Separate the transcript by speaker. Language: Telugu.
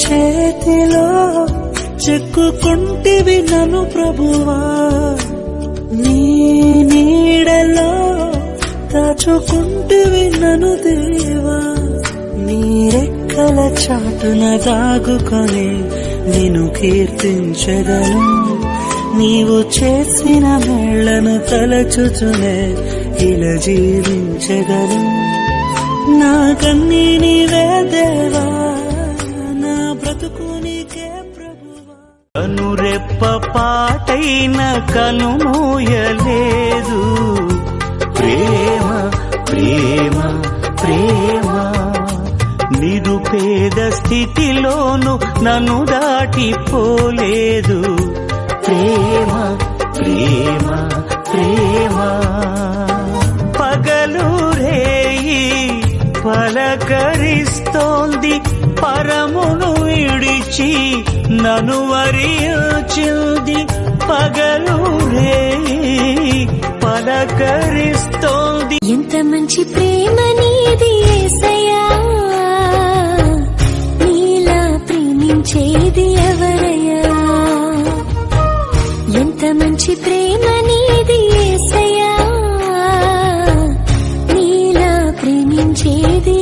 Speaker 1: చేతిలో చెక్కుకుంటివి నన్ను ప్రభువా, నీ నీడలో దాచుకుంటివి నన్ను దేవా. నీ రెక్కల చాటున దాగుకొని నిన్ను కీర్తించెదను, నీవు చేసిన మేళ్లను తలచుచునే ఇలా జీవించెదను. నా కన్నీ నీవే దేవా, నా బ్రతుకు నీకే ప్రభువా. కనురెప్ప పాటైన కనుమూయలేదు, ప్రేమ ప్రేమ ప్రేమ. నిరుపేద స్థితిలోను నన్ను దాటిపోలేదు, ప్రేమ ప్రేమ ప్రేమ. పగలు రేయి పలకరిస్తోంది, పరమును విడిచి నన్ను వరించింది. పగలు రేయి పలకరిస్తోంది.
Speaker 2: ఎంత మంచి ప్రేమ నీది యేసయ్యా, నీలా ప్రేమించేది ఎవరయ్యా. ఎంత మంచి ప్రేమ నీది యేసయ్యా, నీలా ప్రేమించేది